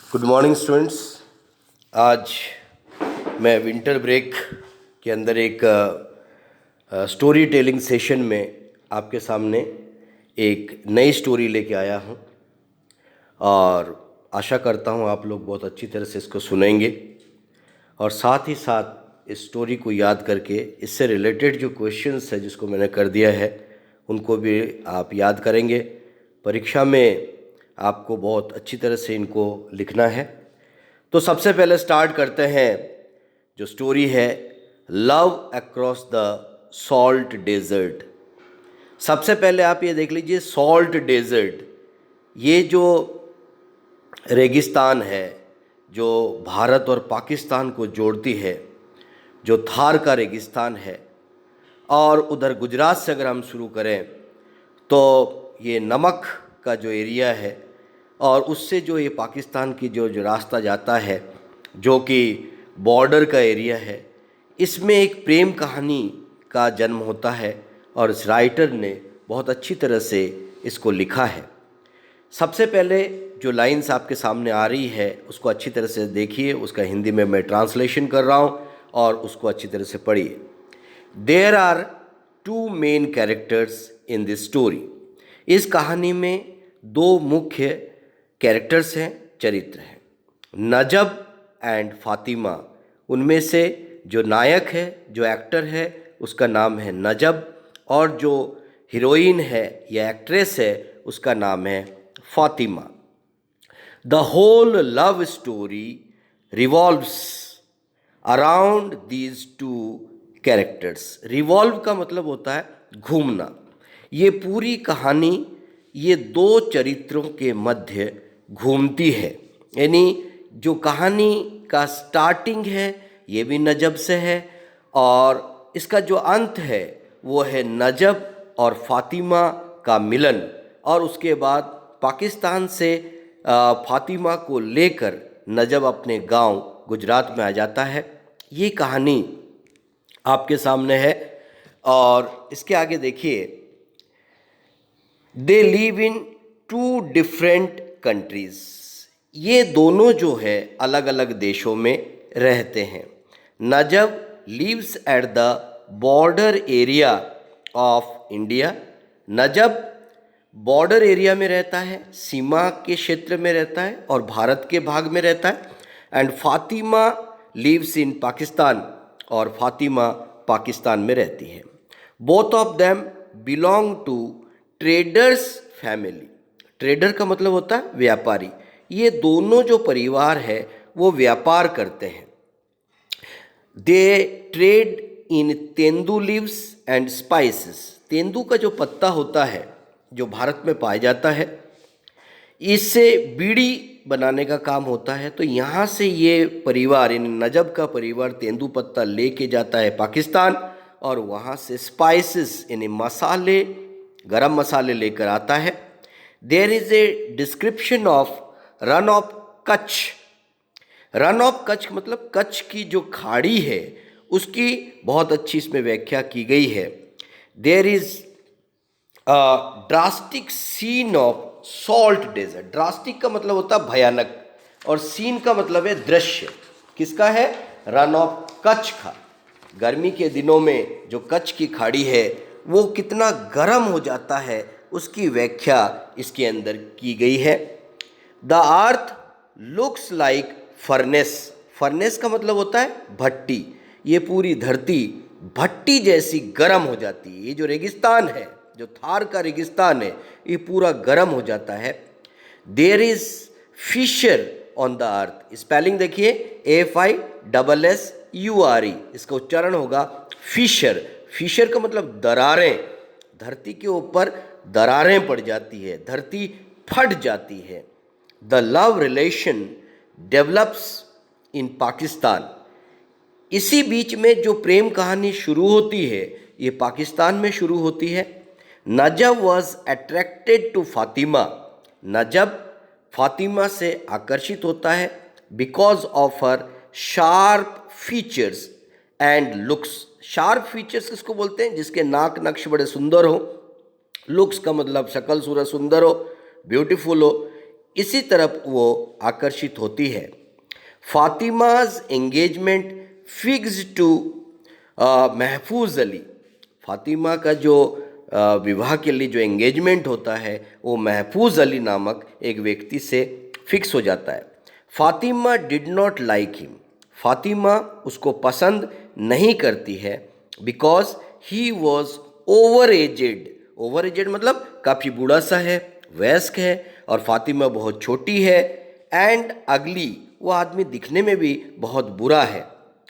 Good morning students. आज मैं winter break के अंदर एक स्टोरी टेलिंग सेशन में आपके सामने एक नई स्टोरी लेके आया हूँ और आशा करता हूँ आप लोग बहुत अच्छी तरह से इसको सुनेंगे और साथ ही साथ इस स्टोरी को याद करके इससे रिलेटेड जो क्वेश्चंस है जिसको मैंने कर दिया है उनको भी आप याद करेंगे। परीक्षा में आपको बहुत अच्छी तरह से इनको लिखना है। तो सबसे पहले स्टार्ट करते हैं। जो स्टोरी है love across the salt desert. सबसे पहले आप ये देख लीजिए, सॉल्ट डेजर्ट ये जो रेगिस्तान है जो भारत और पाकिस्तान को जोड़ती है, जो थार का रेगिस्तान है, और उधर गुजरात से अगर हम शुरू करें तो ये नमक का जो एरिया है और उससे जो ये पाकिस्तान की जो रास्ता जाता है जो कि बॉर्डर का एरिया है, इसमें एक प्रेम कहानी का जन्म होता है और इस राइटर ने बहुत अच्छी तरह से इसको लिखा है। सबसे पहले जो लाइंस आपके सामने आ रही है उसको अच्छी तरह से देखिए, उसका हिंदी में मैं ट्रांसलेशन कर रहा हूँ और उसको अच्छी तरह से पढ़िए। There are two main characters in this story. इस कहानी में दो मुख्य कैरेक्टर्स हैं, चरित्र हैं, नजब एंड फातिमा। उनमें से जो नायक है, जो एक्टर है, उसका नाम है नजब और जो हीरोइन है या एक्ट्रेस है उसका नाम है Fatima. The whole love story revolves around these two characters. Revolve का मतलब होता है घूमना। ये पूरी कहानी ये दो चरित्रों के मध्य घूमती है। यानी जो कहानी का स्टार्टिंग है ये भी नजब से है और इसका जो अंत है वो है नजब और फातिमा का मिलन। और उसके बाद पाकिस्तान से फातिमा को लेकर नजब अपने गांव गुजरात में आ जाता है। ये कहानी आपके सामने है और इसके आगे देखिए, they live in two different countries. ये दोनों जो है अलग अलग देशों में रहते हैं। Najab lives at the border area of India. Najab border area में रहता है, सीमा के क्षेत्र में रहता है और भारत के भाग में रहता है। And Fatima lives in Pakistan, और फातिमा पाकिस्तान में रहती है। Both of them belong to traders family. Trader का मतलब होता है व्यापारी। ये दोनों जो परिवार है वो व्यापार करते हैं। दे trade in tendu leaves and spices. Tendu का जो पत्ता होता है जो भारत में पाया जाता है, इससे बीड़ी बनाने का काम होता है। तो यहाँ से ये परिवार, यानी नजब का परिवार, तेंदू पत्ता लेके जाता है पाकिस्तान और वहाँ से स्पाइसेस यानी मसाले, गरम मसाले लेकर आता है। There is a description of Rann of Kutch. Rann of Kutch मतलब कच्छ की जो खाड़ी है उसकी बहुत अच्छी इसमें व्याख्या की गई है। There is drastic scene of salt desert. Drastic का मतलब होता है भयानक और सीन का मतलब है दृश्य। किसका है? रन ऑफ कच्छ का। गर्मी के दिनों में जो कच्छ की खाड़ी है वो कितना गर्म हो जाता है उसकी व्याख्या इसके अंदर की गई है। The earth looks like furnace. Furnace का मतलब होता है भट्टी। ये पूरी धरती भट्टी जैसी गर्म हो जाती है। ये जो रेगिस्तान है, जो थार का रेगिस्तान है, ये पूरा गर्म हो जाता है। There is fissure on the earth. Spelling देखिए, FISSURE, इसका उच्चारण होगा फिशर। फिशर का मतलब दरारें। धरती के ऊपर दरारें पड़ जाती है, धरती फट जाती है। The love relation develops in Pakistan. इसी बीच में जो प्रेम कहानी शुरू होती है ये पाकिस्तान में शुरू होती है। Najab was attracted to Fatima. Najab Fatima से आकर्षित होता है because of her sharp features and looks. Sharp features किसको बोलते हैं? जिसके नाक नक्श बड़े सुंदर हो। लुक्स का मतलब शक्ल सूरत सुंदर हो, ब्यूटीफुल हो। इसी तरफ वो आकर्षित होती है। फातिमाज एंगेजमेंट फिक्स्ड टू महफूज अली। फातिमा का जो विवाह के लिए जो एंगेजमेंट होता है वो महफूज अली नामक एक व्यक्ति से फिक्स हो जाता है। Fatima did not like him. Fatima उसको पसंद नहीं करती है because he was over aged. Over aged मतलब काफ़ी बूढ़ा सा है, वयस्क है, और फातिमा बहुत छोटी है। एंड अगली, वो आदमी दिखने में भी बहुत बुरा है।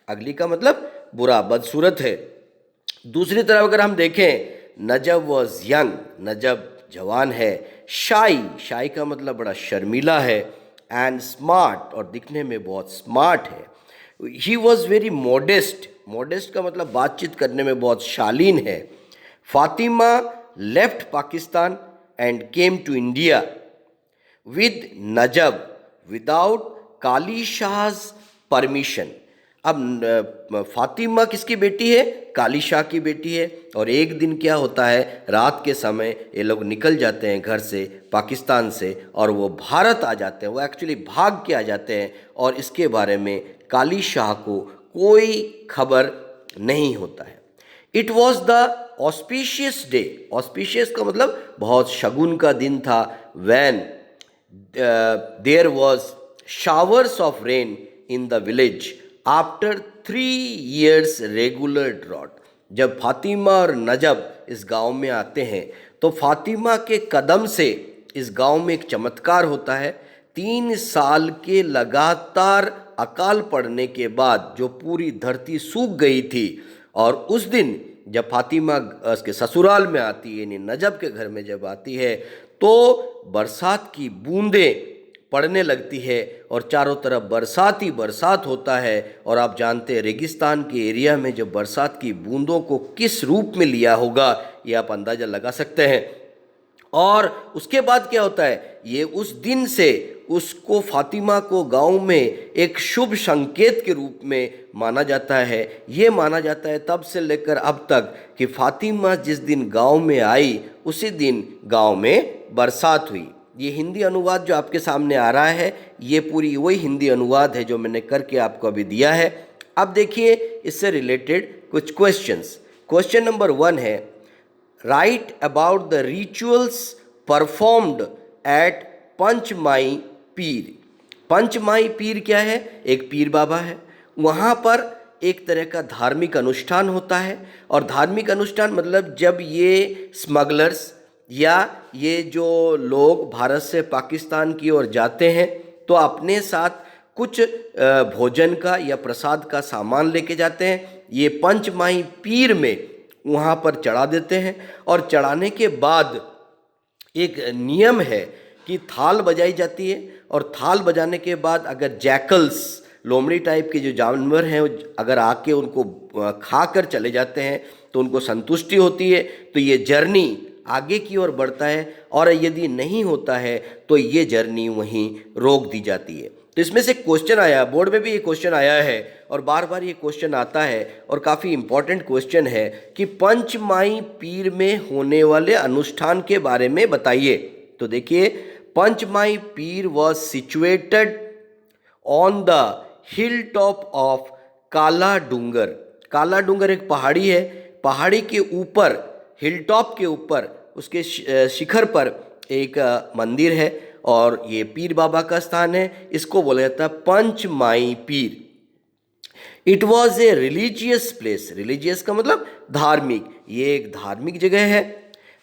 अगली का मतलब बुरा, बदसूरत है। दूसरी तरफ अगर हम देखें, नजब वॉज यंग, नजब जवान है। शाई, शाई का मतलब बड़ा शर्मीला है। एंड स्मार्ट, और दिखने में बहुत स्मार्ट है। He was very modest, modest का मतलब बातचीत करने में बहुत शालीन है। Fatima left Pakistan and came to India with Najab without Kali Shah's permission. अब फातिमा किसकी बेटी है? काली शाह की बेटी है। और एक दिन क्या होता है, रात के समय ये लोग निकल जाते हैं घर से, पाकिस्तान से, और वो भारत आ जाते हैं। वो एक्चुअली भाग के आ जाते हैं और इसके बारे में काली शाह को कोई खबर नहीं होता है। It was the auspicious day. Auspicious का मतलब बहुत शगुन का दिन था। When there was showers of rain in the village after 3 years regular drought. जब फातिमा और नजब इस गांव में आते हैं तो फातिमा के कदम से इस गांव में एक चमत्कार होता है। 3 साल के लगातार अकाल पड़ने के बाद जो पूरी धरती सूख गई थी, और उस दिन जब फातिमा उसके ससुराल में आती है, यानी नजब के घर में जब आती है, तो बरसात की बूंदें पड़ने लगती है और चारों तरफ बरसात ही बरसात होता है। और आप जानते हैं रेगिस्तान के एरिया में जब बरसात की बूंदों को किस रूप में लिया होगा, ये आप अंदाज़ा लगा सकते हैं। और उसके बाद क्या होता है, ये उस दिन से उसको, फातिमा को गांव में एक शुभ संकेत के रूप में माना जाता है। ये माना जाता है तब से लेकर अब तक कि फातिमा जिस दिन गांव में आई उसी दिन गांव में बरसात हुई। ये हिंदी अनुवाद जो आपके सामने आ रहा है, ये पूरी वही हिंदी अनुवाद है जो मैंने करके आपको अभी दिया है। अब देखिए इससे रिलेटेड कुछ क्वेश्चंस। क्वेश्चन नंबर 1 है, write about the rituals performed at Panchmai Pir. Panchmai पीर क्या है? एक पीर बाबा है, वहाँ पर एक तरह का धार्मिक अनुष्ठान होता है। और धार्मिक अनुष्ठान मतलब जब ये स्मगलर्स या ये जो लोग भारत से पाकिस्तान की ओर जाते हैं तो अपने साथ कुछ भोजन का या प्रसाद का सामान लेके जाते हैं। ये पंचमाही पीर में वहाँ पर चढ़ा देते हैं, और चढ़ाने के बाद एक नियम है कि थाल बजाई जाती है। और थाल बजाने के बाद अगर जैकल्स, लोमड़ी टाइप के जो जानवर हैं, अगर आके उनको खा कर चले जाते हैं तो उनको संतुष्टि होती है, तो ये जर्नी आगे की ओर बढ़ता है। और यदि नहीं होता है तो ये जर्नी वहीं रोक दी जाती है। तो इसमें से क्वेश्चन आया, बोर्ड में भी ये क्वेश्चन आया है और बार बार ये क्वेश्चन आता है और काफ़ी इम्पॉर्टेंट क्वेश्चन है कि पंचमाई पीर में होने वाले अनुष्ठान के बारे में बताइए। तो देखिए, पंचमाई पीर was situated on the hill top of काला डूंगर। काला डूंगर एक पहाड़ी है, पहाड़ी के ऊपर, हिल टॉप के ऊपर, उसके शिखर पर एक मंदिर है और ये पीर बाबा का स्थान है। इसको बोला जाता है पंचमाई पीर। It was a religious place. Religious का मतलब धार्मिक, ये एक धार्मिक जगह है।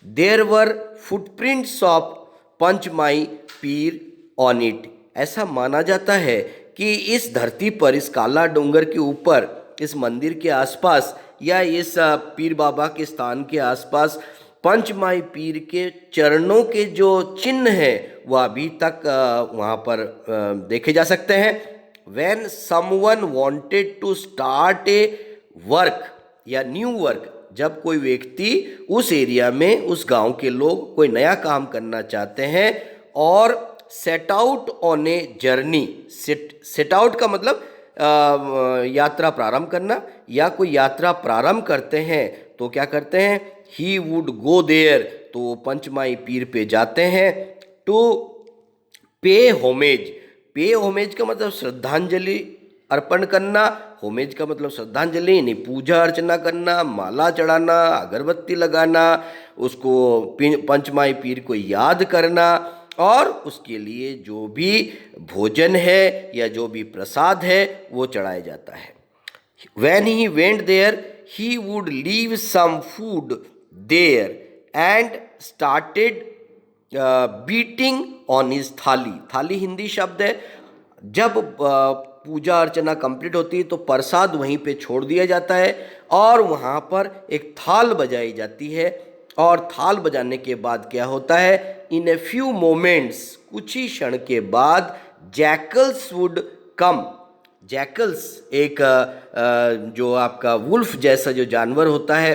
There were footprints of पंचमाई Pir on it. ऐसा माना जाता है कि इस धरती पर, इस काला डूंगर के ऊपर, इस मंदिर के आसपास या इस पीर बाबा के स्थान के आसपास पंचमाई पीर के चरणों के जो चिन्ह हैं वह अभी तक वहाँ पर देखे जा सकते हैं। When someone wanted to start a work या न्यू वर्क, जब कोई व्यक्ति उस एरिया में, उस गांव के लोग कोई नया काम करना चाहते हैं और set out on a journey. Set out का मतलब यात्रा प्रारंभ करना, या कोई यात्रा प्रारंभ करते हैं तो क्या करते हैं, ही वुड गो देयर, तो पंचमाई पीर पे जाते हैं। टू पे होमेज, पे होमेज का मतलब श्रद्धांजलि अर्पण करना, होमेज का मतलब श्रद्धांजलि यानी पूजा अर्चना करना, माला चढ़ाना, अगरबत्ती लगाना, उसको पंचमाई पीर को याद करना, और उसके लिए जो भी भोजन है या जो भी प्रसाद है वो चढ़ाया जाता है। When he went there, he would leave some food there and started beating on his थाली। थाली हिंदी शब्द है। जब पूजा अर्चना कंप्लीट होती है तो प्रसाद वहीं पे छोड़ दिया जाता है और वहाँ पर एक थाल बजाई जाती है, और थाल बजाने के बाद क्या होता है, इन ए फ्यू मोमेंट्स, कुछ ही क्षण के बाद, जैकल्स वुड कम। जैकल्स एक जो आपका वुल्फ जैसा जो जानवर होता है,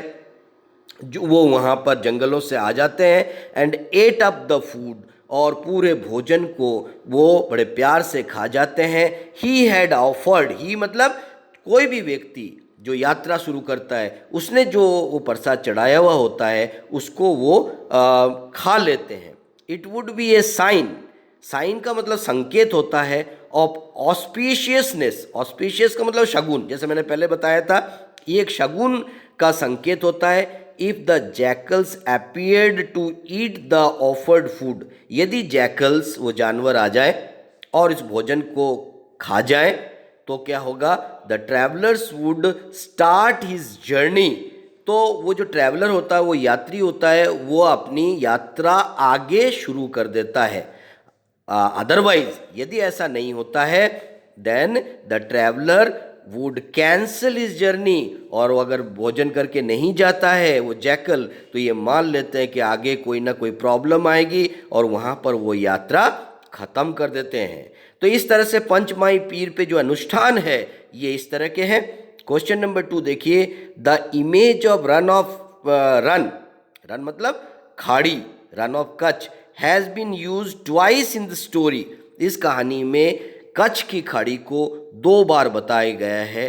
जो वो वहाँ पर जंगलों से आ जाते हैं, and ate up the food, और पूरे भोजन को वो बड़े प्यार से खा जाते हैं। ही हैड ऑफर्ड, ही मतलब कोई भी व्यक्ति जो यात्रा शुरू करता है उसने जो वो प्रसाद चढ़ाया हुआ होता है उसको वो खा लेते हैं। It would be a sign, sign का मतलब संकेत होता है ऑफ ऑस्पिशियसनेस। ऑस्पिशियस का मतलब शगुन, जैसे मैंने पहले बताया था, ये एक शगुन का संकेत होता है। If the jackals appeared to eat the offered food, यदि जैकल्स वो जानवर आ जाए और इस भोजन को खा जाए तो क्या होगा, the travellers would start his journey, तो वो जो ट्रैवलर होता है, वो यात्री होता है, वो अपनी यात्रा आगे शुरू कर देता है। अदरवाइज यदि ऐसा नहीं होता है, then the traveller would cancel his journey, और वो अगर भोजन करके नहीं जाता है वो जैकल, तो ये मान लेते हैं कि आगे कोई ना कोई प्रॉब्लम आएगी और वहाँ पर वो यात्रा ख़त्म कर देते हैं। तो इस तरह से पंचमाई पीर पे जो अनुष्ठान है ये इस तरह के हैं। क्वेश्चन नंबर 2 देखिए, the image of Rann of Rann, Rann मतलब खाड़ी, Rann of Kutch, has been use twice in the story. इस कहानी में कच्छ की खाड़ी को 2 बार बताया गया है।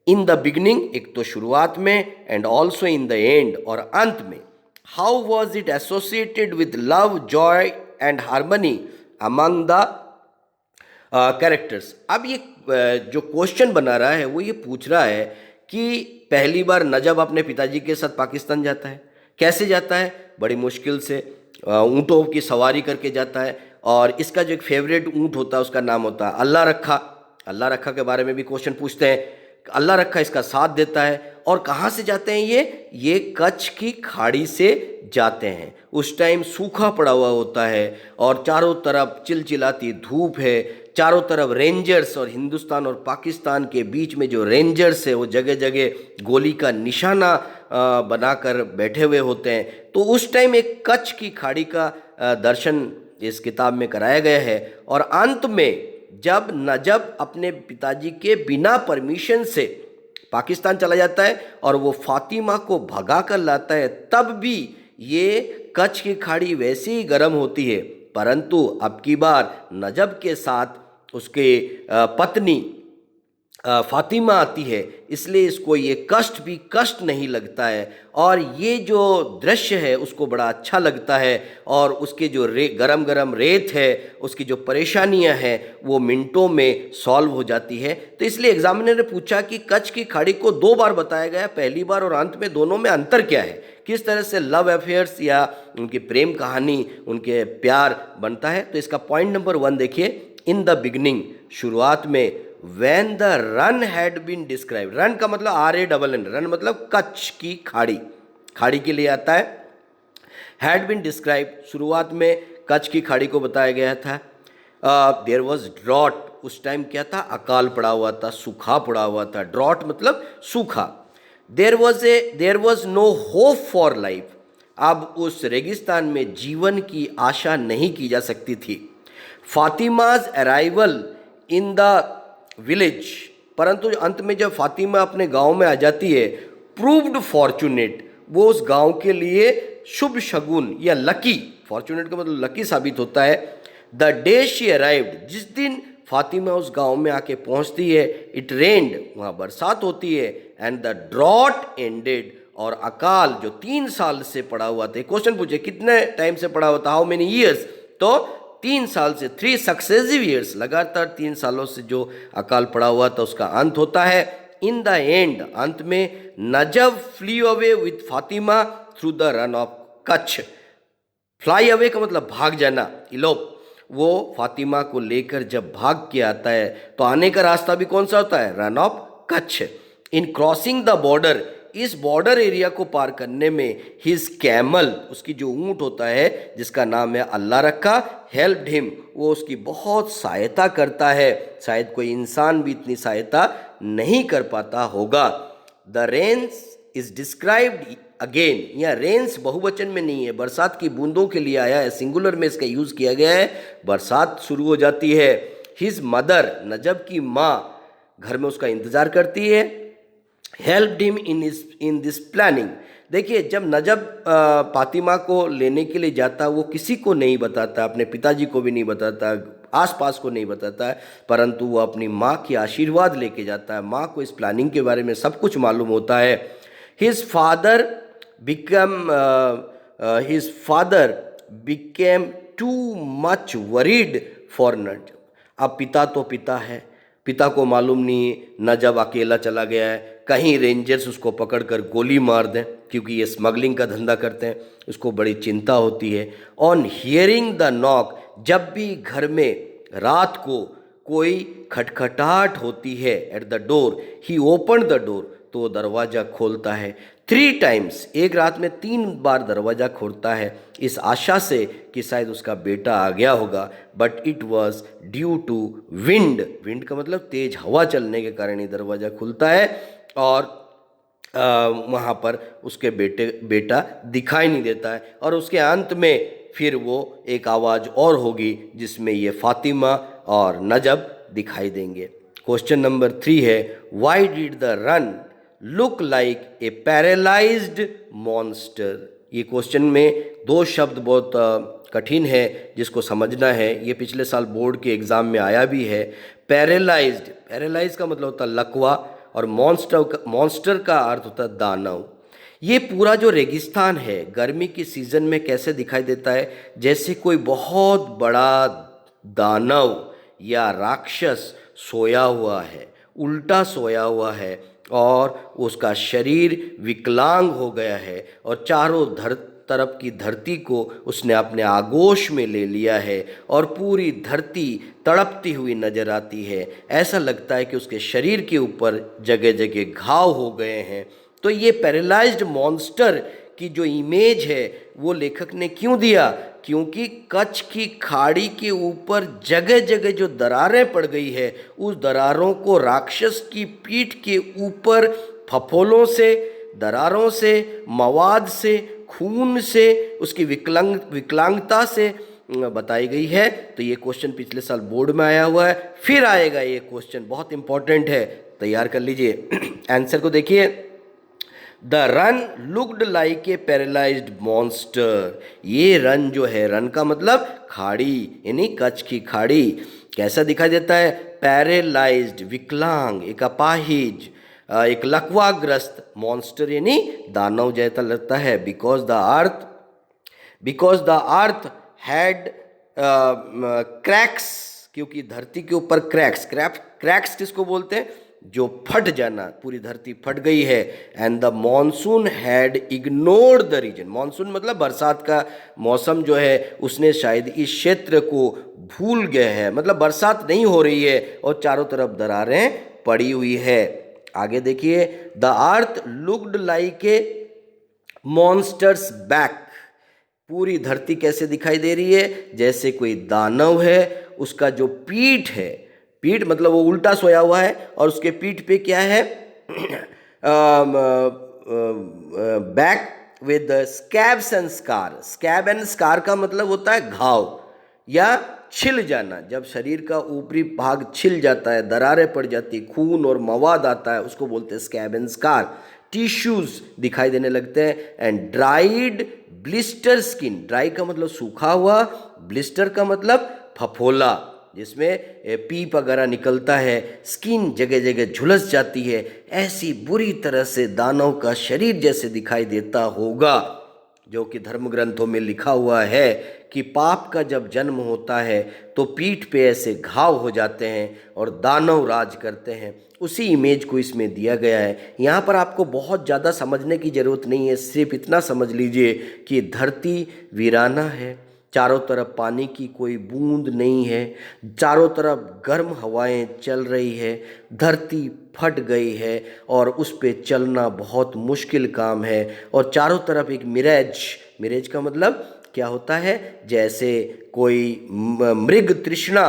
इन द बिगनिंग, एक तो शुरुआत में, and also in the end, और अंत में। How was it associated with love, Joy and harmony among the characters. अब ये जो क्वेश्चन बना रहा है वो ये पूछ रहा है कि पहली बार नजब अपने पिताजी के साथ पाकिस्तान जाता है, कैसे जाता है, बड़ी मुश्किल से ऊँटों की सवारी करके जाता है, और इसका जो एक फेवरेट ऊँट होता है उसका नाम होता है अल्लाह रखा। अल्लाह रखा के बारे में भी क्वेश्चन पूछते हैं। अल्लाह रखा इसका साथ देता है, और कहाँ से जाते हैं ये कच्छ की खाड़ी से जाते हैं। उस टाइम सूखा पड़ा हुआ होता है और चारों तरफ चिलचिलाती धूप है, चारों तरफ रेंजर्स, और हिंदुस्तान और पाकिस्तान के बीच में जो रेंजर्स है वो जगह जगह गोली का निशाना बनाकर बैठे हुए होते हैं। तो उस टाइम एक कच्छ की खाड़ी का दर्शन इस किताब में कराया गया है। और अंत में जब नजब अपने पिताजी के बिना परमिशन से पाकिस्तान चला जाता है और वो फातिमा को भगा कर लाता है, तब भी ये कच्छ की खाड़ी वैसी ही गर्म होती है, परंतु अब की बार नजब के साथ उसके पत्नी फातिमा आती है, इसलिए इसको ये कष्ट भी कष्ट नहीं लगता है, और ये जो दृश्य है उसको बड़ा अच्छा लगता है, और उसके जो गरम गरम रेत है, उसकी जो परेशानियां हैं वो मिनटों में सॉल्व हो जाती है। तो इसलिए एग्जामिनर ने पूछा कि कच्छ की खाड़ी को 2 बार बताया गया, पहली बार और अंत में, दोनों में अंतर क्या है, किस तरह से लव अफेयर्स या उनकी प्रेम कहानी, उनके प्यार बनता है। तो इसका पॉइंट नंबर 1 देखिए, इन द बिगनिंग, शुरुआत में, when the run had been described, run का मतलब RANN, रन मतलब कच्छ की खाड़ी, खाड़ी के लिए आता है। had been described, शुरुआत में कच्छ की खाड़ी को बताया गया था। there was drought, उस टाइम क्या था, अकाल पड़ा हुआ था, सूखा पड़ा हुआ था। ड्रॉट मतलब सूखा। there was no hope for life, अब उस रेगिस्तान में जीवन की आशा नहीं की जा सकती थी। फातिमाज अराइवल इन द विलेज, परंतु अंत में जब फातिमा अपने गांव में आ जाती है, प्रूव्ड फॉर्चुनेट, वो उस गांव के लिए शुभ शगुन या लकी, फॉर्चुनेट का मतलब लकी साबित होता है। द डे शी अराइव्ड, जिस दिन फातिमा उस गांव में आके पहुंचती है, इट रेन्ड, वहाँ बरसात होती है, एंड द ड्रॉट एंडेड, और अकाल जो 3 साल से पड़ा हुआ था। क्वेश्चन पूछे कितने टाइम से पड़ा हुआ था, हाउ मेनी ईयर्स, तो 3 साल से 3 सक्सेसिव ईयर्स, लगातार 3 सालों से जो अकाल पड़ा हुआ था उसका अंत होता है। इन द एंड, अंत में, Najab flee away with Fatima through the Rann of Kutch. Fly away का मतलब भाग जाना, इलोप। वो फातिमा को लेकर जब भाग के आता है तो आने का रास्ता भी कौन सा होता है? Run of Kutch. In crossing the border, इस बॉर्डर एरिया को पार करने में हिज कैमल, उसकी जो ऊंट होता है जिसका नाम है अल्लाह रखा, हेल्प्ड हिम, वो उसकी बहुत सहायता करता है। शायद कोई इंसान भी इतनी सहायता नहीं कर पाता होगा। The rains is described again, यहाँ रेन्स बहुवचन में नहीं है, बरसात की बूंदों के लिए आया है, सिंगुलर में इसका यूज किया गया है। बरसात शुरू हो जाती है। हिज मदर, नजब की माँ घर में उसका इंतजार करती है। Helped him in this planning. देखिए, जब नजब फातिमा को लेने के लिए जाता, वो किसी को नहीं बताता, अपने पिताजी को भी नहीं बताता, आसपास को नहीं बताता है, परंतु वो अपनी माँ की आशीर्वाद लेके जाता है। माँ को इस प्लानिंग के बारे में सब कुछ मालूम होता है। His father became too much worried for Najab. अब पिता तो पिता है, पिता को मालूम नहीं नजब अकेला चला गया है, कहीं रेंजर्स उसको पकड़कर गोली मार दें, क्योंकि ये स्मगलिंग का धंधा करते हैं। उसको बड़ी चिंता होती है। ऑन हियरिंग द नॉक, जब भी घर में रात को कोई खटखटाहट होती है at the door, he open the door, तो दरवाज़ा खोलता है। 3 टाइम्स, एक रात में 3 बार दरवाज़ा खोलता है, इस आशा से कि शायद उसका बेटा आ गया होगा। But it was due to wind, wind का मतलब तेज हवा चलने के कारण ही दरवाज़ा खुलता है, और वहाँ पर उसके बेटा दिखाई नहीं देता है। और उसके अंत में फिर वो एक आवाज़ और होगी जिसमें ये फातिमा और नजब दिखाई देंगे। क्वेश्चन नंबर 3 है, why did the run look like a paralysed monster. ये क्वेश्चन में 2 शब्द बहुत कठिन है जिसको समझना है। ये पिछले साल बोर्ड के एग्ज़ाम में आया भी है। पैरालाइज्ड, पैरालाइज का मतलब होता है लकवा, और मॉन्स्टर का अर्थ होता है दानव। ये पूरा जो रेगिस्तान है गर्मी की सीज़न में कैसे दिखाई देता है? जैसे कोई बहुत बड़ा दानव या राक्षस सोया हुआ है, उल्टा सोया हुआ है, और उसका शरीर विकलांग हो गया है, और चारों तरफ की धरती को उसने अपने आगोश में ले लिया है, और पूरी धरती तड़पती हुई नजर आती है। ऐसा लगता है कि उसके शरीर के ऊपर जगह जगह घाव हो गए हैं। तो ये पैरालाइज्ड मॉन्स्टर की जो इमेज है वो लेखक ने क्यों दिया? क्योंकि कच्छ की खाड़ी के ऊपर जगह जगह जो दरारें पड़ गई है, उस दरारों को राक्षस की पीठ के ऊपर फफोलों से, दरारों से, मवाद से, खून से, उसकी विकलांगता से बताई गई है। तो ये क्वेश्चन पिछले साल बोर्ड में आया हुआ है, फिर आएगा ये क्वेश्चन, बहुत इंपॉर्टेंट है, तैयार कर लीजिए। आंसर को देखिए, the run looked like a paralysed monster. ये रन जो है, रन का मतलब खाड़ी, यानी कच्छ की खाड़ी, कैसा दिखाई देता है? पैरालाइज्ड, विकलांग, एक अपाहिज, एक लकवाग्रस्त, मॉन्स्टर यानी दानव जैसा लगता है। Because the earth had cracks, क्योंकि धरती के ऊपर क्रैक्स किसको बोलते हैं? जो फट जाना, पूरी धरती फट गई है। And the monsoon had ignored the region, monsoon मतलब बरसात का मौसम जो है, उसने शायद इस क्षेत्र को भूल गया है, मतलब बरसात नहीं हो रही है और चारों तरफ दरारें पड़ी हुई है। आगे देखिए, the earth looked like a monsters back. पूरी धरती कैसे दिखाई दे रही है? जैसे कोई दानव है, उसका जो पीठ है, पीठ मतलब वो उल्टा सोया हुआ है, और उसके पीठ पे क्या है? Back with scabs and scar. Scab and scar का मतलब होता है घाव या छिल जाना। जब शरीर का ऊपरी भाग छिल जाता है, दरारें पड़ जाती, खून और मवाद आता है, उसको बोलते हैं स्कैब एंड स्कार। टिश्यूज दिखाई देने लगते हैं। And dried blister skin, dry का मतलब सूखा हुआ, ब्लिस्टर का मतलब फफोला, जिसमें पीप वगैरह निकलता है, स्किन जगह जगह झुलस जाती है। ऐसी बुरी तरह से दानव का शरीर जैसे दिखाई देता होगा, जो कि धर्म ग्रंथों में लिखा हुआ है कि पाप का जब जन्म होता है तो पीठ पे ऐसे घाव हो जाते हैं और दानव राज करते हैं। उसी इमेज को इसमें दिया गया है। यहाँ पर आपको बहुत ज़्यादा समझने की ज़रूरत नहीं है, सिर्फ इतना समझ लीजिए कि धरती वीराना है, चारों तरफ पानी की कोई बूंद नहीं है, चारों तरफ गर्म हवाएं चल रही है, धरती फट गई है और उस पे चलना बहुत मुश्किल काम है। और चारों तरफ एक मिरेज का मतलब क्या होता है, जैसे कोई मृग तृष्णा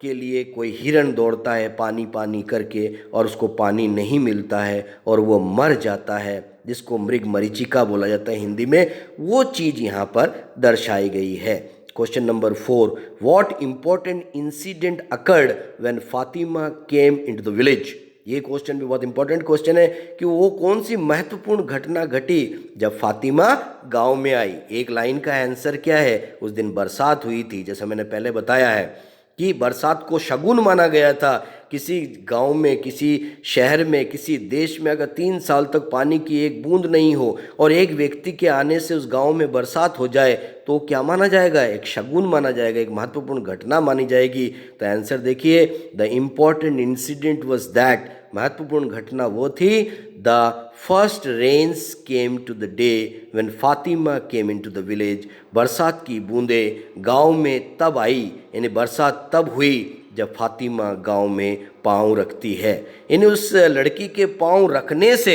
के लिए कोई हिरण दौड़ता है पानी पानी करके और उसको पानी नहीं मिलता है और वो मर जाता है, जिसको मृग मरीचिका बोला जाता है हिंदी में, वो चीज़ यहाँ पर दर्शाई गई है। Question number 4, what important incident occurred when Fatima came into the village. ये क्वेश्चन भी बहुत इंपॉर्टेंट क्वेश्चन है कि वो कौन सी महत्वपूर्ण घटना घटी जब फातिमा गांव में आई। एक लाइन का आंसर क्या है, उस दिन बरसात हुई थी। जैसा मैंने पहले बताया है कि बरसात को शगुन माना गया था। किसी गांव में, किसी शहर में, किसी देश में अगर 3 साल तक पानी की एक बूंद नहीं हो और एक व्यक्ति के आने से उस गांव में बरसात हो जाए तो क्या माना जाएगा, एक शगुन माना जाएगा, एक महत्वपूर्ण घटना मानी जाएगी। तो आंसर देखिए, the important incident was that, महत्वपूर्ण घटना वो थी, the first rains came to the day when Fatima came into the village. बरसात की बूंदें गांव में तब आई, यानी बरसात तब हुई जब फातिमा गांव में पांव रखती है। यानी उस लड़की के पांव रखने से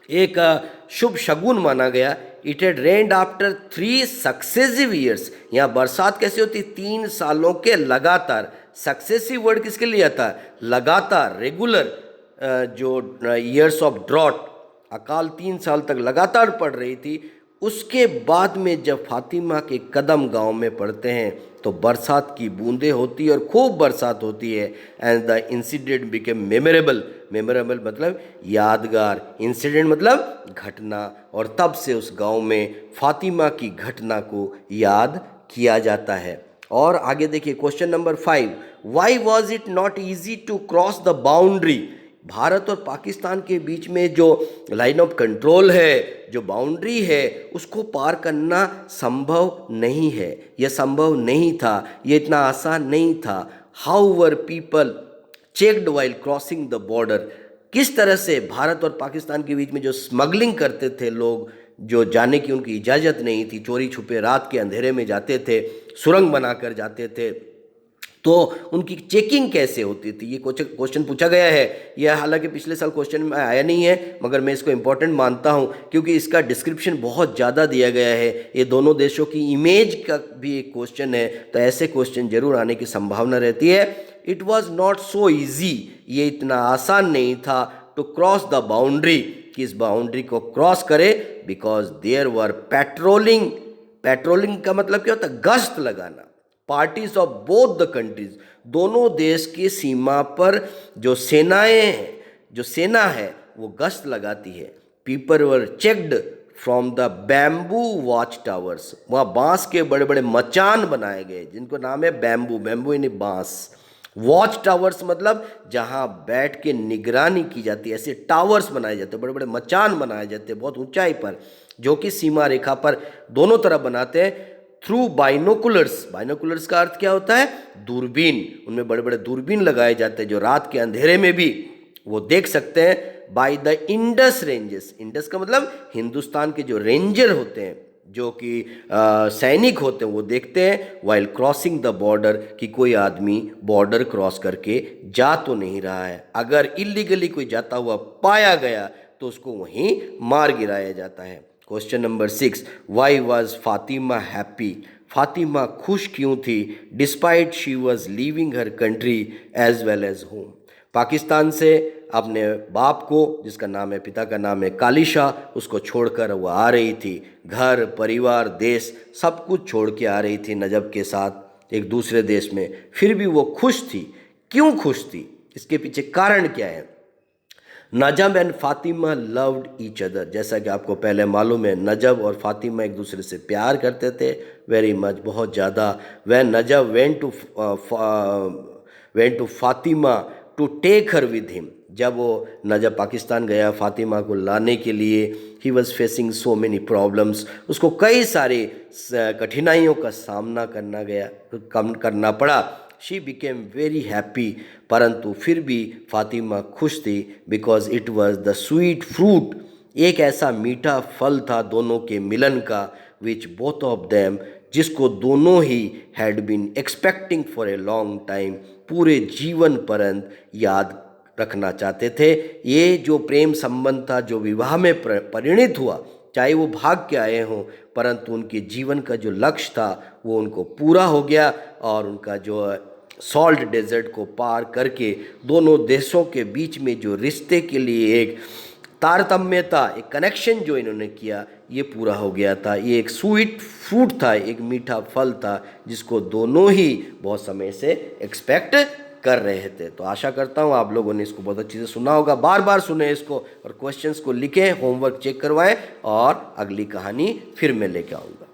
एक शुभ शगुन माना गया। It had rained after 3 successive years. यहाँ बरसात कैसे होती, 3 सालों के लगातार। सक्सेसिव वर्ड किसके लिए आता है, लगातार, रेगुलर। जो ईयर्स ऑफ ड्रॉट, अकाल 3 साल तक लगातार पड़ रही थी। उसके बाद में जब फातिमा के कदम गांव में पड़ते हैं तो बरसात की बूंदें होती है और खूब बरसात होती है। And the incident became memorable. Memorable मतलब यादगार, इंसिडेंट मतलब घटना, और तब से उस गांव में फातिमा की घटना को याद किया जाता है। और आगे देखिए question number 5, why was it not easy to cross the boundary. Bharat और पाकिस्तान के बीच में जो लाइन ऑफ कंट्रोल है, जो बाउंड्री है, उसको पार करना संभव नहीं है, यह संभव नहीं था, यह इतना आसान नहीं था। How were people checked while crossing the border. किस तरह से भारत और पाकिस्तान के बीच में जो स्मगलिंग करते थे लोग, जो जाने की उनकी इजाज़त नहीं थी, चोरी छुपे रात के अंधेरे में जाते थे, सुरंग बनाकर जाते थे, तो उनकी चेकिंग कैसे होती थी, ये क्वेश्चन पूछा गया है। यह हालांकि पिछले साल क्वेश्चन में आया नहीं है, मगर मैं इसको इम्पोर्टेंट मानता हूँ क्योंकि इसका डिस्क्रिप्शन बहुत ज़्यादा दिया गया है। ये दोनों देशों की इमेज का भी एक क्वेश्चन है, तो ऐसे क्वेश्चन जरूर आने की संभावना रहती है। It was not so easy, ये इतना आसान नहीं था, टू क्रॉस द बाउंड्री, कि इस बाउंड्री को क्रॉस करे, because there were patrolling. Patrolling का मतलब क्या होता है, गश्त लगाना। Parties of both the countries, दोनों देश की सीमा पर जो सेनाएं हैं, जो सेना है वो गश्त लगाती है। People were checked from the bamboo watch towers, वहाँ बांस के बड़े बड़े मचान बनाए गए जिनको नाम है बैम्बू, बैम्बू यानी बांस। वॉच टावर्स मतलब जहाँ बैठ के निगरानी की जाती है, ऐसे टावर्स बनाए जाते हैं, बड़े बड़े मचान बनाए जाते हैं बहुत ऊंचाई पर, जो कि सीमा रेखा पर दोनों तरफ बनाते हैं। थ्रू बाइनोकुलर्स, बाइनोकुलर्स का अर्थ क्या होता है, दूरबीन। उनमें बड़े बड़े दूरबीन लगाए जाते हैं जो रात के अंधेरे में भी वो देख सकते हैं। By the Indus ranges, Indus का मतलब हिंदुस्तान के जो रेंजर होते हैं, जो कि सैनिक होते हैं, वो देखते हैं वाइल क्रॉसिंग द बॉर्डर, कि कोई आदमी बॉर्डर क्रॉस करके जा तो नहीं रहा है। अगर इलीगली कोई जाता हुआ पाया गया तो उसको वहीं मार गिराया जाता है। Question number 6, why was Fatima happy. Fatima खुश क्यों थी, despite she was leaving her country as well as home. Pakistan से अपने बाप को, जिसका नाम है, पिता का नाम है काली शाह, उसको छोड़कर वो आ रही थी। घर परिवार देश सब कुछ छोड़ के आ रही थी नजब के साथ एक दूसरे देश में, फिर भी वो खुश थी। क्यों खुश थी, इसके पीछे कारण क्या है। Najab and Fatima loved each other, जैसा कि आपको पहले मालूम है, नजब और फातिमा एक दूसरे से प्यार करते थे, वेरी मच, बहुत ज़्यादा। वह Najab went to Fatima to take her with him, जब जब पाकिस्तान गया फातिमा को लाने के लिए, he was facing so many problems, उसको कई सारे कठिनाइयों का सामना करना पड़ा। शी बिकेम वेरी हैप्पी, परंतु फिर भी फातिमा खुश थी, because it was the sweet fruit, एक ऐसा मीठा फल था दोनों के मिलन का, विच बोथ ऑफ देम, जिसको दोनों ही had been expecting for a long time, पूरे जीवन पर्यंत याद रखना चाहते थे। ये जो प्रेम संबंध था, जो विवाह में परिणित हुआ, चाहे वो भाग के आए हों, परंतु उनके जीवन का जो लक्ष्य था वो उनको पूरा हो गया, और उनका जो सॉल्ट डेजर्ट को पार करके दोनों देशों के बीच में जो रिश्ते के लिए एक तारतम्यता, एक कनेक्शन जो इन्होंने किया, ये पूरा हो गया था। ये एक स्वीट फ्रूट था, एक मीठा फल था, जिसको दोनों ही बहुत समय से एक्सपेक्ट कर रहे थे। तो आशा करता हूँ आप लोगों ने इसको बहुत अच्छी से सुना होगा, बार बार सुने इसको और क्वेश्चंस को लिखें, होमवर्क चेक करवाएं, और अगली कहानी फिर मैं लेके आऊँगा।